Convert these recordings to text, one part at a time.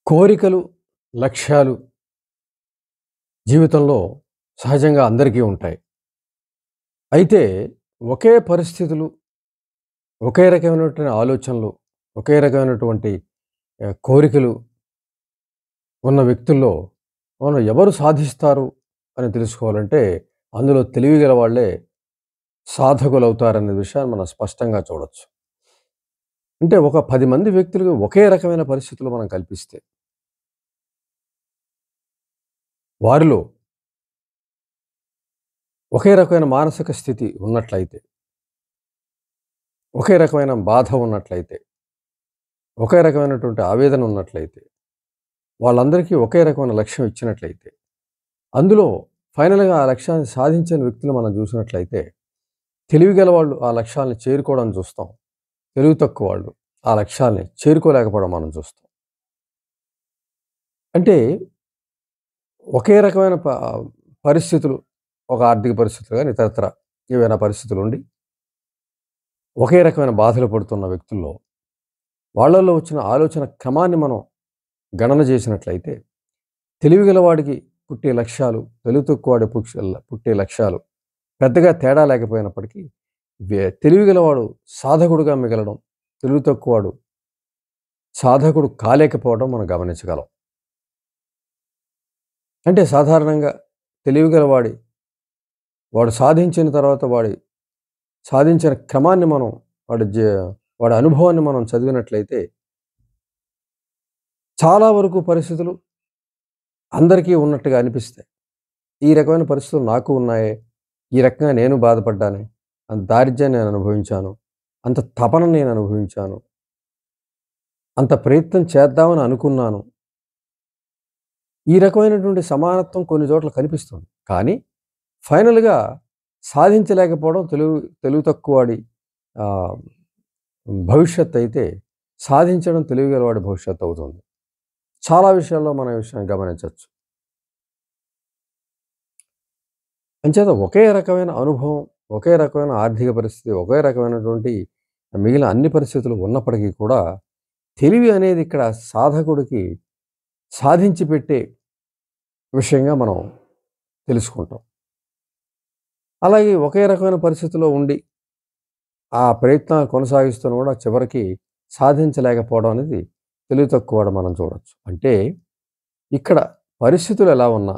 కోరికలు, లక్ష్యాలు జీవితంలో సహజంగా అందరికీ ఉంటాయి. అయితే ఒకే పరిస్థితులు, ఒకే రకమైనటువంటి ఆలోచనలు, ఒకే రకమైనటువంటి కోరికలు ఉన్న వ్యక్తుల్లో మనం ఎవరు సాధిస్తారు అని తెలుసుకోవాలంటే అందులో తెలివిగల వాళ్ళే సాధకులవుతారనే విషయాన్ని మనం స్పష్టంగా చూడొచ్చు. అంటే ఒక 10 మంది వ్యక్తులకు ఒకే రకమైన పరిస్థితులు మనం కల్పిస్తే వారిలో ఒకే రకమైన మానసిక స్థితి ఉన్నట్లయితే, ఒకే రకమైన బాధ ఉన్నట్లయితే, ఒకే రకమైనటువంటి ఆవేదన ఉన్నట్లయితే, వాళ్ళందరికీ ఒకే రకమైన లక్ష్యం ఇచ్చినట్లయితే, అందులో ఫైనల్‌గా ఆ లక్ష్యాన్ని సాధించని వ్యక్తులు మనం చూసినట్లయితే, తెలివిగల వాళ్ళు ఆ లక్ష్యాల్ని చేరుకోవడం చూస్తాం. తెలివి తక్కువ వాళ్ళు ఆ లక్ష్యాల్ని చేరుకోలేకపోవడం మనం చూస్తాం. అంటే ఒకే రకమైన పరిస్థితులు, ఒక ఆర్థిక పరిస్థితులు గాని, ఇతరత్ర ఏవైనా పరిస్థితులుండి, ఒకే రకమైన బాధలు పడుతున్న వ్యక్తుల్లో, వాళ్ళలో వచ్చిన ఆలోచన క్రమాన్ని మనం గణన చేసినట్లయితే తెలివిగల వాడికి పుట్టే లక్ష్యాలు, తెలివి తక్కువ వాడి పుట్టే లక్ష్యాలు పెద్దగా తేడా లేకపోయినప్పటికీ, తెలివిగలవాడు సాధకుడుగా మిగలడం, తెలివి తక్కువవాడు సాధకుడు కాలేకపోవడం మనం గమనించగలం. అంటే సాధారణంగా తెలివిగలవాడి వాడు సాధించిన తర్వాత సాధించిన క్రమాన్ని మనం వాడి జ వాడి అనుభవాన్ని మనం చదివినట్లయితే చాలా వరకు పరిస్థితులు అందరికీ ఉన్నట్టుగా అనిపిస్తాయి. ఈ రకమైన పరిస్థితులు నాకు ఉన్నాయే, ఈ రకంగా నేను బాధపడ్డానే, అంత దారిద్ర్యాన్ని నేను అనుభవించాను, అంత తపన నేను అనుభవించాను, అంత ప్రయత్నం చేద్దామని అనుకున్నాను. ఈ రకమైనటువంటి సమానత్వం కొన్ని చోట్ల కనిపిస్తుంది. కానీ ఫైనల్‌గా సాధించలేకపోవడం తెలివి తక్కువవాడి ఆహ్, భవిష్యత్తయితే, సాధించడం తెలివిగలవాడి భవిష్యత్తవుతుంది. చాలా విషయాల్లో మనం ఈ విషయాన్ని గమనించొచ్చు. అంచేత ఒకే రకమైన అనుభవం, ఒకే రకమైన ఆర్థిక పరిస్థితి, ఒకే రకమైనటువంటి మిగిలిన అన్ని పరిస్థితులు ఉన్నప్పటికీ కూడా, తెలివి అనేది ఇక్కడ సాధకుడికి సాధించి పెట్టే విషయంగా మనం తెలుసుకుంటాం. అలాగే ఒకే రకమైన పరిస్థితిలో ఉండి, ఆ ప్రయత్నాలు కొనసాగిస్తున్నా కూడా చివరికి సాధించలేకపోవడం అనేది తెలివి తక్కువవాడు మనం చూడొచ్చు. అంటే ఇక్కడ పరిస్థితులు ఎలా ఉన్నా,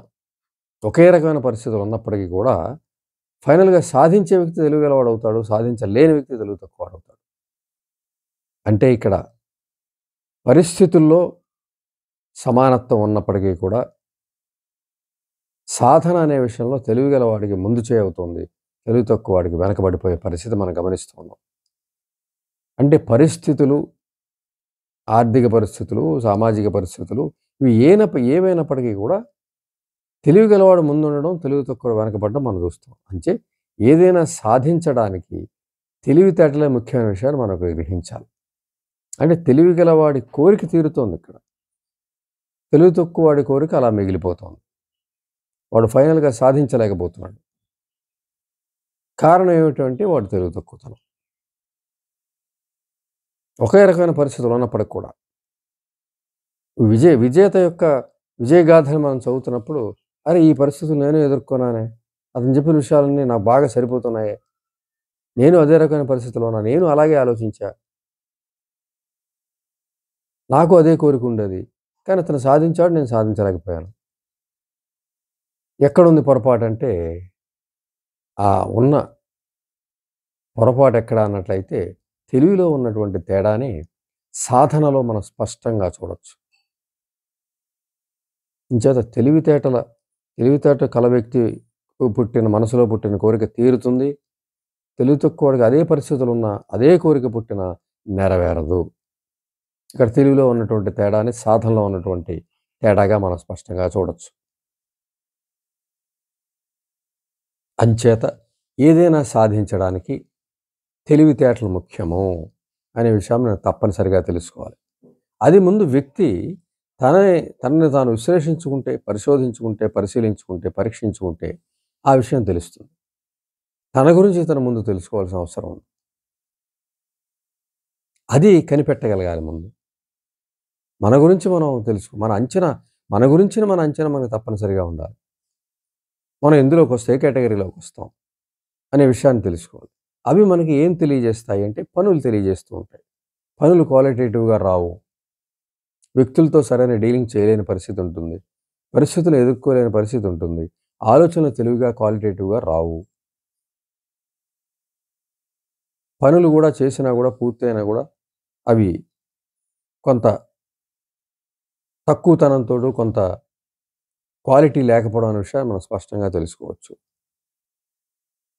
ఒకే రకమైన పరిస్థితులు ఉన్నప్పటికీ కూడా ఫైనల్‌గా సాధించే వ్యక్తి తెలివిగలవాడవుతాడు. సాధించలేని వ్యక్తి తెలివి తక్కువవాడవుతాడు. అంటే ఇక్కడ పరిస్థితుల్లో సమానత్వం ఉన్నప్పటికీ కూడా సాధన అనే విషయంలో తెలివిగల వాడికి ముందు చేయూతుంది. తెలివి తక్కువ వాడికి వెనకబడిపోయే పరిస్థితి మనం గమనిస్తూ ఉన్నాం. అంటే పరిస్థితులు, ఆర్థిక పరిస్థితులు, సామాజిక పరిస్థితులు ఇవి ఏవైనప్పటికీ కూడా తెలివిగలవాడు ముందుండడం, తెలివి తక్కువవాడు వెనకబడడం మనం చూస్తాం. అంటే ఏదైనా సాధించడానికి తెలివితేటలే ముఖ్యమైన విషయాన్ని మనం ఇక్కడ గ్రహించాలి. అంటే తెలివిగలవాడి కోరిక తీరుతోందిక్కడ. తెలివి తక్కువ వాడి కోరిక అలా మిగిలిపోతోంది. వాడు ఫైనల్‌గా సాధించలేకపోతున్నాడు. కారణం ఏమిటంటే వాడు తెలివి తక్కువతనం. ఒకే రకమైన పరిస్థితులు ఉన్నప్పటికి కూడా. విజేత యొక్క విజయగాథను మనం చదువుతున్నప్పుడు, అరే! ఈ పరిస్థితులు నేను ఎదుర్కొన్నానే. అతను చెప్పిన విషయాలన్నీ నాకు బాగా సరిపోతున్నాయే. నేను అదే రకమైన పరిస్థితిలో ఉన్నా. నేను అలాగే ఆలోచించా. నాకు అదే కోరిక ఉండేది. కానీ అతను సాధించాడు. నేను సాధించలేకపోయాను. ఎక్కడుంది పొరపాటంటే, ఆ ఉన్న పొరపాటు ఎక్కడ అన్నట్లయితే, తెలివిలో ఉన్నటువంటి తేడాని సాధనలో మనం స్పష్టంగా చూడొచ్చు. ఇంచేత తెలివితేట కల వ్యక్తి మనసులో పుట్టిన కోరిక తీరుతుంది. తెలివి తక్కువవాడికి అదే పరిస్థితులున్నా, అదే కోరిక పుట్టినా నెరవేరదు. ఇక్కడ తెలివిలో ఉన్నటువంటి తేడాని సాధనలో ఉన్నటువంటి తేడాగా మనం స్పష్టంగా చూడొచ్చు. అంచేత ఏదైనా సాధించడానికి తెలివితేటలు ముఖ్యము అనే విషయాన్ని మనం తప్పనిసరిగా తెలుసుకోవాలి. అది ముందు వ్యక్తి తనని తాను విశ్లేషించుకుంటే, పరిశోధించుకుంటే, పరిశీలించుకుంటే, పరీక్షించుకుంటే ఆ విషయం తెలుస్తుంది. తన గురించి తను ముందు తెలుసుకోవాల్సిన అవసరం ఉంది. అది కనిపెట్టగలగాలి ముందు. మన గురించి మనం మన గురించిన మన అంచనా మనకు తప్పనిసరిగా ఉండాలి. మనం ఎందులోకొస్తే ఏ కేటగరీలోకి వస్తాం అనే విషయాన్ని తెలుసుకోవాలి. అవి మనకి ఏం తెలియజేస్తాయి అంటే పనులు తెలియజేస్తూ ఉంటాయి. పనులు క్వాలిటేటివ్‌గా రావు. వ్యక్తులతో సరైన డీలింగ్ చేయలేని పరిస్థితి ఉంటుంది. పరిస్థితులు ఎదుర్కోలేని పరిస్థితి ఉంటుంది. ఆలోచనలు తెలివిగా క్వాలిటేటివ్‌గా రావు. పనులు గూడా చేసినా గూడా పూర్తయినా గూడా అవి కొంత తక్కువతనంతోడు కొంత క్వాలిటీ లేకపోవడం అనే విషయాన్ని మనం స్పష్టంగా తెలుసుకోవచ్చు.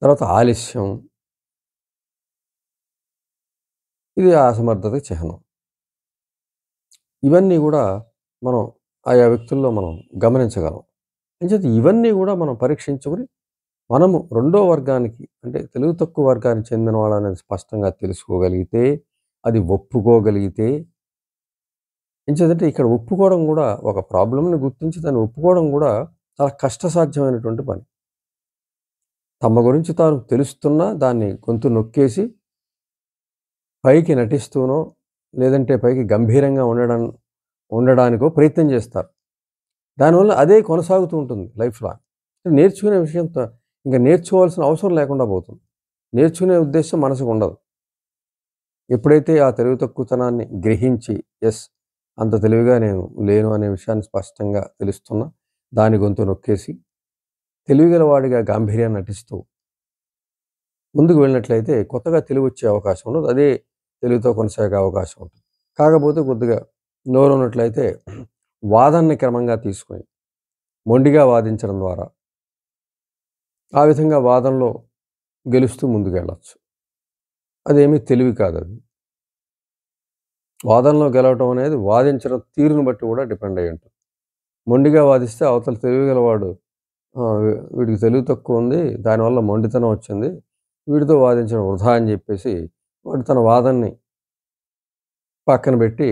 తర్వాత ఆలస్యం ఇది అసమర్థతకి చిహ్నం. ఇవన్నీ గూడా మనం ఆయా వ్యక్తుల్లో మనం గమనించగలం. అంచేత ఇవన్నీ గూడా మనం పరీక్షించుకొని మనము రెండో వర్గానికి అంటే తెలివి తక్కువ వర్గానికి చెందిన వాళ్ళనేది స్పష్టంగా తెలుసుకోగలిగితే, అది ఒప్పుకోగలిగితే ఎంచేతంటే ఇక్కడ ఒప్పుకోవడం గూడా ఒక ప్రాబ్లమ్‌ని గుర్తించి దాన్ని ఒప్పుకోవడం గూడా చాలా కష్టసాధ్యమైనటువంటి పని. తమ గురించి తాను తెలుస్తున్నా దాన్ని గొంతు నొక్కేసి పైకి నటిస్తూనో, లేదంటే పైకి గంభీరంగా ఉండడానికో ప్రయత్నం చేస్తారు. దానివల్ల అదే కొనసాగుతూ ఉంటుంది లైఫ్ లాంగ్. నేర్చుకునే విషయం ఇంక నేర్చుకోవాల్సిన అవసరం లేకుండా పోతుంది. నేర్చుకునే ఉద్దేశ్యం మనసుకుండదు. ఎప్పుడైతే ఆ తెలివి తక్కువతనాన్ని గ్రహించి, యెస్ అంత తెలివిగా నేను లేను అనే విషయాన్ని స్పష్టంగా తెలుస్తున్నా, దాని గొంతు నొక్కేసి, తెలివిగలవాడిగా గాంభీర్యాన్ని నటిస్తూ ముందుకు వెళ్ళినట్లయితే కొత్తగా తెలివొచ్చే అవకాశం ఉండదు. అదే తెలివితో కొనసాగే అవకాశం ఉంటుంది. కాకపోతే కొద్దిగా నోరున్నట్లయితే వాదనని క్రమంగా తీసుకొని, మొండిగా వాదించడం ద్వారా, ఆ విధంగా వాదనలో గెలుస్తూ ముందుకెళ్ళొచ్చు. అదేమీ తెలివి కాదది. వాదనలో గెలవటం అనేది వాదించడం తీరును బట్టి కూడా డిపెండ్ అయ్యి ఉంటుంది. మొండిగా వాదిస్తే అవతల తెలివిగలవాడు వీడికి తెలివి తక్కువుంది, దానివల్ల మొండితనం వచ్చింది, వీడితో వాదించడం వృధా అని చెప్పేసి వాడు తన వాదనని పక్కన పెట్టి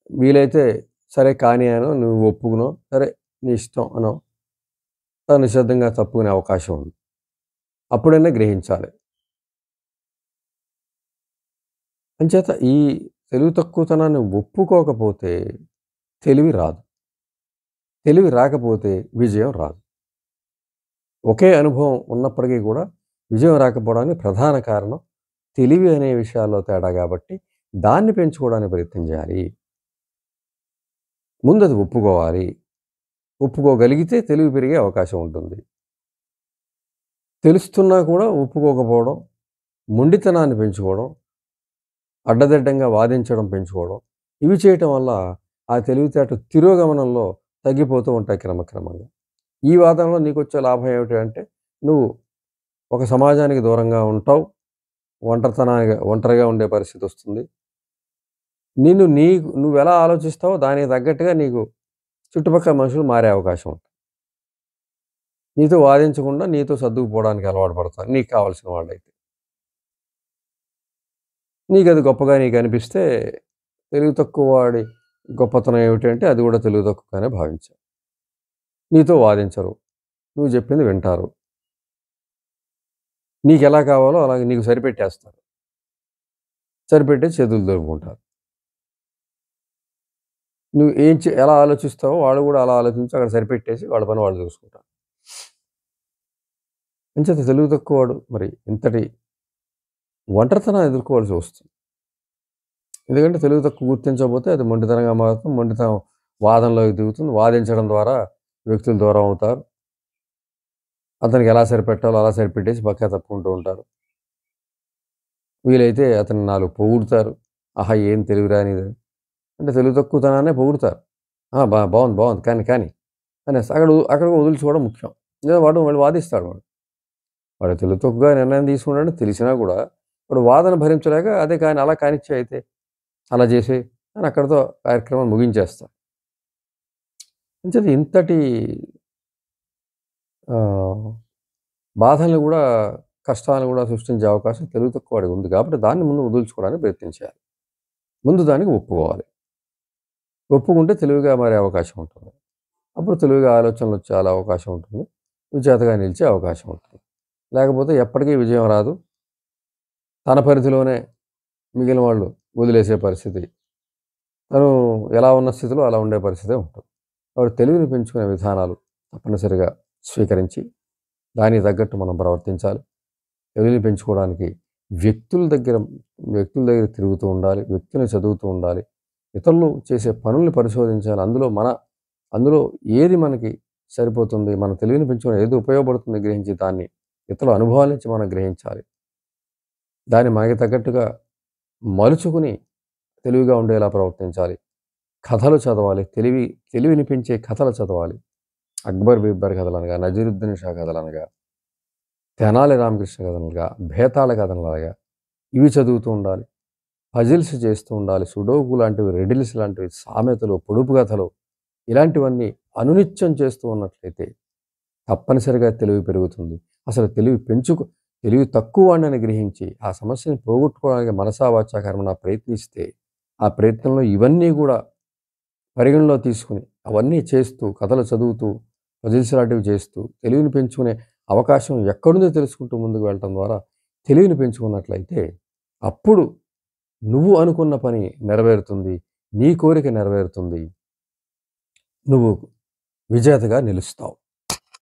వీలైతే సరే కానీ అనో, నువ్వు ఒప్పుకునో, సరే నీ ఇష్టం అనో, తను నిశ్శబ్దంగా తప్పుకునే అవకాశం ఉంది. అప్పుడైనా గ్రహించాలి. అంచేత ఈ తెలివి తక్కువతనాన్ని ఒప్పుకోకపోతే తెలివి రాదు. తెలివి రాకపోతే విజయం రాదు. ఒకే అనుభవం ఉన్నప్పటికీ కూడా విజయం రాకపోవడానికి ప్రధాన కారణం తెలివి అనే విషయాల్లో తేడా కాబట్టి దాన్ని పెంచుకోవడానికి ప్రయత్నం చేయాలి. ముందు అది ఒప్పుకోవాలి. ఒప్పుకోగలిగితే తెలివి పెరిగే అవకాశం ఉంటుంది. తెలుస్తున్నా కూడా ఒప్పుకోకపోవడం, మొండితనాన్ని పెంచుకోవడం, అడ్డదిడ్డంగా వాదించడం పెంచుకోవడం, ఇవి చేయటం వల్ల ఆ తెలివితేటలు తిరోగమనంలో తగ్గిపోతూ ఉంటాయి క్రమక్రమంగా. ఈ వాదనలో నీకొచ్చే లాభం ఏమిటి అంటే, నువ్వు ఒక సమాజానికి దూరంగా ఉంటావు. ఒంటరిగా ఉండే పరిస్థితొస్తుంది. నువ్వెలా ఆలోచిస్తావో దానికి తగ్గట్టుగా నీకు చుట్టుపక్కల మనుషులు మారే అవకాశం ఉంటుంది. నీతో వాదించకుండా నీతో సర్దుకుపోవడానికి అలవాటు పడతారు. నీకు కావాల్సిన వాళ్ళైతే. నీకది గొప్పగా నీకనిపిస్తే తెలివి తక్కువ వాడి గొప్పతనం ఏమిటంటే అది కూడా తెలివి తక్కువగానే భావించాలి. నీతో వాదించరు. నువ్వు చెప్పింది వింటారు. నీకెలా కావాలో అలాగే నీకు సరిపెట్టేస్తారు. సరిపెట్టేసి చేతులు దులుపుకుంటారు. నువ్వు ఎలా ఆలోచిస్తావో వాళ్ళు కూడా అలా ఆలోచించి అక్కడ సరిపెట్టేసి వాళ్ళ పని వాళ్ళు చూసుకుంటారు. అంచేత తెలివి తక్కువవాడు మరి ఇంతటి ఒంటరితనాన్ని ఎదుర్కోవాల్సి వస్తుంది. ఎందుకంటే తెలివి తక్కువ గుర్తించకపోతే అది మొండితనంగా మారుతుంది. మొండితనం వాదనలోకి దిగుతుంది. వాదించడం ద్వారా వ్యక్తులు దూరం అవుతారు. అతనికి ఎలా సరిపెట్టాలో అలా సరిపెట్టేసి పక్కా తప్పుకుంటూ ఉంటారు. వీలైతే అతన్ని 4 పొగుడుతారు. ఆహా! ఏం తెలివిరానిదని. అంటే తెలివి తక్కువతనాన్నే పొగుడుతారు. ఆ! బావుంది. కానీ అనేసి అక్కడ వదిలించుకోవడం ముఖ్యం. లేదా వాడు మళ్ళీ వాదిస్తాడు వాడు. వాడు తెలివి తక్కువగా నిర్ణయం తీసుకున్నాడని తెలిసినా కూడా వాడు వాదన భరించలేక అదే కానీ అలా కానిచ్చేయి అయితే. అలా చేసేయి అని అక్కడితో కార్యక్రమం ముగించేస్తారు. అంచేత ఇంతటి ఆహ్, బాధల్ని కూడా కష్టాలను కూడా సృష్టించే అవకాశం తెలివి తక్కువ వాడికి ఉంది కాబట్టి దాన్ని ముందు వదిలించుకోవడానికి ప్రయత్నం చేయాలి. ముందు దానికి ఒప్పుకోవాలి. ఒప్పుకుంటే తెలివిగా మారే అవకాశం ఉంటుంది. అప్పుడు తెలివిగా ఆలోచనలొచ్చే అవకాశం ఉంటుంది. విజేతగా నిలిచే అవకాశం ఉంటుంది. లేకపోతే ఎప్పటికీ విజయం రాదు. తన పరిధిలోనే మిగిలిన వాళ్ళు వదిలేసే పరిస్థితి తను ఎలా ఉన్న స్థితిలో అలా ఉండే పరిస్థితే ఉంటుంది. కాబట్టి తెలివిని పెంచుకునే విధానాలు తప్పనిసరిగా స్వీకరించి, దానికి తగ్గట్టు మనం ప్రవర్తించాలి. తెలివిని పెంచుకోవడానికి వ్యక్తుల దగ్గర వ్యక్తుల దగ్గర తిరుగుతూ ఉండాలి. వ్యక్తుల్ని చదువుతూ ఉండాలి. ఇతరులు చేసే పనుల్ని పరిశోధించాలి. అందులో ఏది మనకి సరిపోతుంది, మన తెలివిని పెంచుకొని ఏది ఉపయోగపడుతుంది గ్రహించి దాన్ని ఇతరుల అనుభవాల నుంచి మనం గ్రహించాలి. దాన్ని మనకి తగ్గట్టుగా మలుచుకుని తెలివిగా ఉండేలా ప్రవర్తించాలి. కథలు చదవాలి. తెలివిని పెంచే కథలు చదవాలి. 'అక్బర్ బీర్బల్' కథలనగా, 'నజీరుద్దీన్ షా' కథలనగా, 'తెనాలి రామకృష్ణ' కథలుగా, 'భేతాళ' కథలనగా ఇవి చదువుతూ ఉండాలి. పజిల్స్ చేస్తూ ఉండాలి. సుడోకు లాంటివి, రెడిల్స్ లాంటివి, సామెతలు, పొడుపు కథలు ఇలాంటివన్నీ అనునిత్యం చేస్తూ ఉన్నట్లయితే తప్పనిసరిగా తెలివి పెరుగుతుంది. అసలు తెలివి తక్కువ వాడినని గ్రహించి ఆ సమస్యని పోగొట్టుకోవడానికి మనసా వాచా కర్మణ ప్రయత్నిస్తే, ఆ ప్రయత్నంలో ఇవన్నీ గూడా పరిగణలో తీసుకొని అవన్నీ చేస్తూ, కథలు చదువుతూ, పజిల్స్ లాంటివి చేస్తూ, తెలివిని పెంచుకునే అవకాశం ఎక్కడుందో తెలుసుకుంటూ ముందుకు వెళ్ళటం ద్వారా తెలివిని పెంచుకున్నట్లయితే అప్పుడు నువ్వు అనుకున్న పని నెరవేరుతుంది. నీ కోరిక నెరవేరుతుంది. నువ్వు విజేతగా నిలుస్తావు.